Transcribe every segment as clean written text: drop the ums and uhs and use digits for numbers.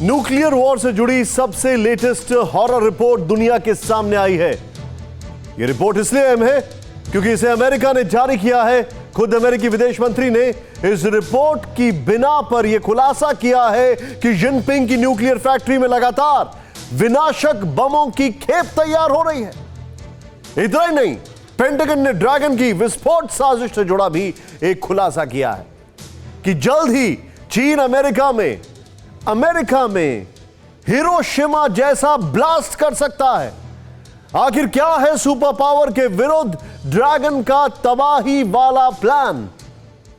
Nuclear war से जुड़ी सबसे लेटेस्ट हॉरर रिपोर्ट दुनिया के सामने आई है। यह रिपोर्ट इसलिए अहम है क्योंकि इसे अमेरिका ने जारी किया है। खुद अमेरिकी विदेश मंत्री ने इस रिपोर्ट की बिना पर यह खुलासा किया है कि जिनपिंग की न्यूक्लियर फैक्ट्री में लगातार विनाशक बमों की खेप तैयार हो रही है। इतना ही नहीं, पेंटागन ने ड्रैगन की विस्फोट साजिश से जुड़ा भी एक खुलासा किया है कि जल्द ही चीन अमेरिका में हिरोशिमा जैसा ब्लास्ट कर सकता है। आखिर क्या है सुपर पावर के विरुद्ध ड्रैगन का तबाही वाला प्लान,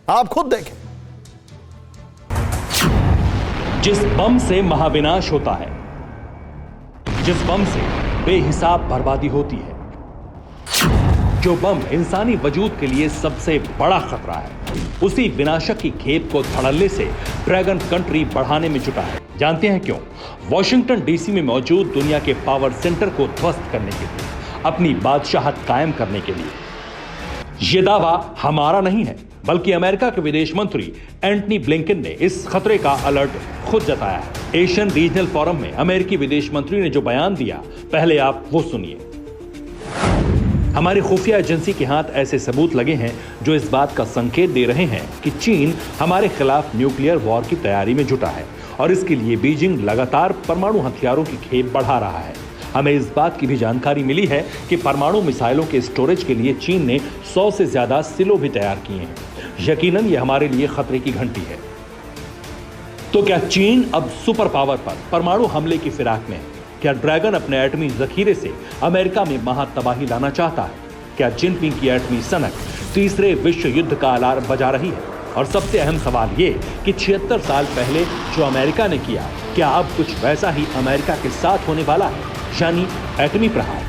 आप खुद देखें। जिस बम से महाविनाश होता है, जिस बम से बेहिसाब बर्बादी होती है, जो बम इंसानी वजूद के लिए सबसे बड़ा खतरा है, उसी विनाशक की खेप को धड़ल्ले से ड्रैगन कंट्री बढ़ाने में जुटा है। जानते हैं क्यों? वॉशिंगटन डीसी में मौजूद दुनिया के पावर सेंटर को ध्वस्त करने के लिए, अपनी बादशाहत कायम करने के लिए। यह दावा हमारा नहीं है, बल्कि अमेरिका के विदेश मंत्री एंटनी ब्लिंकन ने इस खतरे का अलर्ट खुद जताया है। एशियन रीजनल फोरम में अमेरिकी विदेश मंत्री ने जो बयान दिया, पहले आप वो सुनिए। हमारी खुफिया एजेंसी के हाथ ऐसे सबूत लगे हैं जो इस बात का संकेत दे रहे हैं कि चीन हमारे खिलाफ न्यूक्लियर वॉर की तैयारी में जुटा है और इसके लिए बीजिंग लगातार परमाणु हथियारों की खेप बढ़ा रहा है। हमें इस बात की भी जानकारी मिली है कि परमाणु मिसाइलों के स्टोरेज के लिए चीन ने 100 से ज्यादा सिलो भी तैयार किए हैं। यकीनन ये हमारे लिए खतरे की घंटी है। तो क्या चीन अब सुपर पावर पर परमाणु हमले की फिराक में है? क्या ड्रैगन अपने एटमी जखीरे से अमेरिका में महातबाही लाना चाहता है? क्या जिनपिंग की एटमी सनक तीसरे विश्व युद्ध का अलार्म बजा रही है? और सबसे अहम सवाल ये कि 76 साल पहले जो अमेरिका ने किया, क्या अब कुछ वैसा ही अमेरिका के साथ होने वाला है, यानी एटमी प्रहार?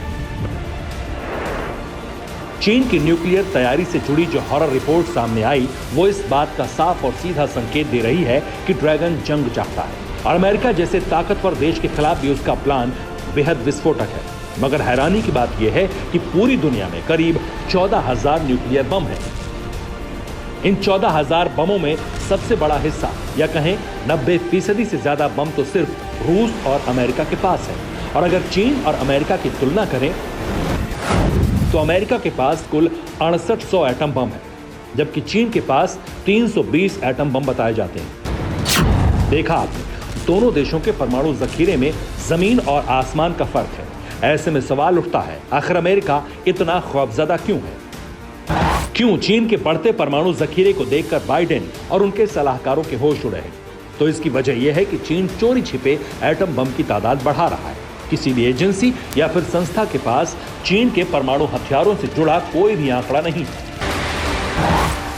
चीन की न्यूक्लियर तैयारी से जुड़ी जो हॉरर रिपोर्ट सामने आई, वो इस बात का साफ और सीधा संकेत दे रही है कि ड्रैगन जंग चाहता है और अमेरिका जैसे ताकतवर देश के खिलाफ भी उसका प्लान बेहद विस्फोटक है। मगर हैरानी की बात यह है कि पूरी दुनिया में करीब 14,000 न्यूक्लियर बम हैं। इन 14,000 बमों में सबसे बड़ा हिस्सा, या कहें 90% से ज्यादा बम तो सिर्फ रूस और अमेरिका के पास है। और अगर चीन और अमेरिका की तुलना करें तो अमेरिका के पास कुल 6800 एटम बम है, जबकि चीन के पास 320 एटम बम बताए जाते हैं। देखा आपने, दोनों देशों के परमाणु जखीरे में जमीन और आसमान का फर्क है। ऐसे में सवाल उठता है, आखिर अमेरिका इतना खौफजदा क्यों है? क्यों चीन के बढ़ते परमाणु जखीरे को देखकर बाइडेन और उनके सलाहकारों के होश उड़े हैं? तो इसकी वजह यह है कि चीन चोरी छिपे एटम बम की तादाद बढ़ा रहा है। किसी भी एजेंसी या फिर संस्था के पास चीन के परमाणु हथियारों से जुड़ा कोई भी आंकड़ा नहीं।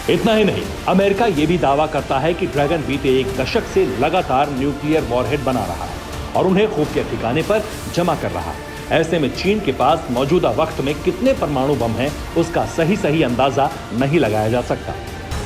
इतना ही नहीं, अमेरिका यह भी दावा करता है कि ड्रैगन बीते एक दशक से लगातार न्यूक्लियर वॉरहेड बना रहा है और उन्हें खुफिया ठिकाने पर जमा कर रहा है। ऐसे में चीन के पास मौजूदा वक्त में कितने परमाणु बम हैं, उसका सही अंदाजा नहीं लगाया जा सकता।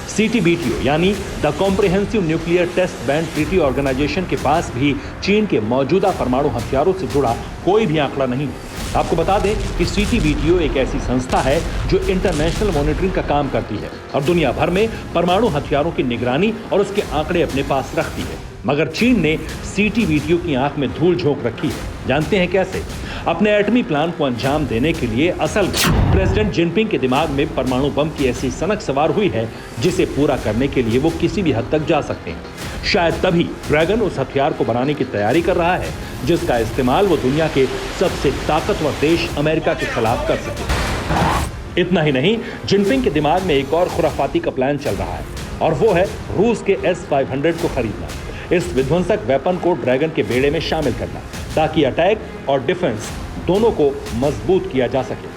CTBTO यानी the comprehensive nuclear test ban treaty organisation के पास भी चीन के मौजूदा परमाणु हथियारों से जुड़ा कोई भी आंकड़ा नहीं है। आपको बता दें कि CTBTO एक ऐसी संस्था है जो इंटरनेशनल मॉनिटरिंग का काम करती है और दुनिया भर में परमाणु हथियारों की निगरानी और उसके आंकड़े अपने पास रखती है। मगर चीन ने CTBTO की आंख में धूल झोंक रखी है। जानते हैं कैसे? अपने एटमी प्लान को अंजाम देने के लिए असल प्रेसिडेंट जिनपिंग के दिमाग में परमाणु बम की ऐसी सनक सवार हुई है जिसे पूरा करने के लिए वो किसी भी हद तक जा सकते हैं। शायद तभी ड्रैगन उस हथियार को बनाने की तैयारी कर रहा है जिसका इस्तेमाल वो दुनिया के सबसे ताकतवर देश अमेरिका के खिलाफ कर सके। इतना ही नहीं, जिनपिंग के दिमाग में एक और खुराफाती का प्लान चल रहा है और वो है रूस के S-500 को खरीदना। इस विध्वंसक वेपन को ड्रैगन के बेड़े में शामिल करना ताकि अटैक और डिफेंस दोनों को मजबूत किया जा सके।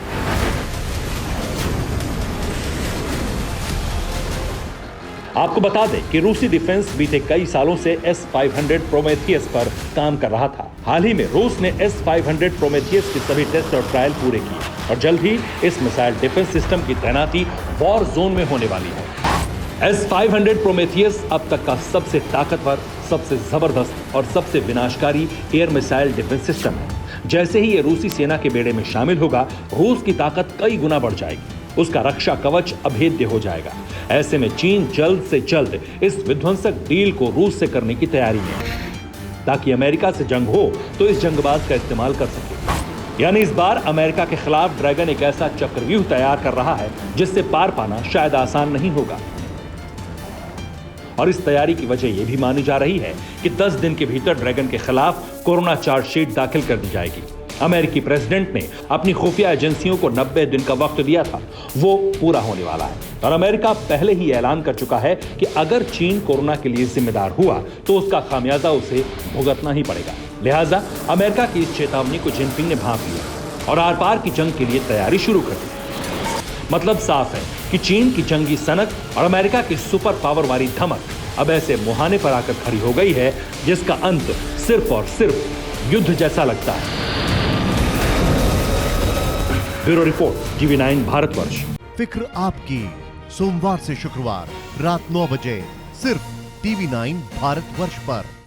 आपको बता दें कि रूसी डिफेंस बीते कई सालों से S-500 प्रोमेथियस पर काम कर रहा था। हाल ही में रूस ने S-500 प्रोमेथियस के सभी टेस्ट और ट्रायल पूरे किए और जल्द ही इस मिसाइल डिफेंस सिस्टम की तैनाती वॉर जोन में होने वाली है। S-500 प्रोमेथियस अब तक का सबसे ताकतवर, सबसे जबरदस्त और सबसे विनाशकारी एयर मिसाइल डिफेंस सिस्टम है। जैसे ही ये रूसी सेना के बेड़े में शामिल होगा, रूस की ताकत कई गुना बढ़ जाएगी। उसका रक्षा कवच अभेद्य हो जाएगा। ऐसे में चीन जल्द से जल्द इस विध्वंसक डील को रूस से करने की तैयारी में है ताकि अमेरिका से जंग हो तो इस जंगबाज का इस्तेमाल कर सके। यानी इस बार अमेरिका के खिलाफ ड्रैगन एक ऐसा चक्रव्यूह तैयार कर रहा है जिससे पार पाना शायद आसान नहीं होगा। और इस तैयारी की वजह यह भी मानी जा रही है कि 10 दिन के भीतर ड्रैगन के खिलाफ कोरोना चार्जशीट दाखिल कर दी जाएगी। अमेरिकी प्रेसिडेंट ने अपनी खुफिया एजेंसियों को 90 दिन का वक्त दिया था, वो पूरा होने वाला है। और अमेरिका पहले ही ऐलान कर चुका है कि अगर चीन कोरोना के लिए जिम्मेदार हुआ तो उसका खामियाजा उसे भुगतना ही पड़ेगा। लिहाजा अमेरिका की इस चेतावनी को जिनपिंग ने भांप लिया और आर पार की जंग के लिए तैयारी शुरू कर दी। मतलब साफ है कि चीन की जंगी सनक और अमेरिका की सुपर पावर वाली धमक अब ऐसे मुहाने पर आकर खड़ी हो गई है जिसका अंत सिर्फ और सिर्फ युद्ध जैसा लगता है। Bureau report, TV9 Bharatvarsh. फिक्र आपकी, सोमवार से शुक्रवार रात 9 बजे सिर्फ TV9 भारतवर्ष पर।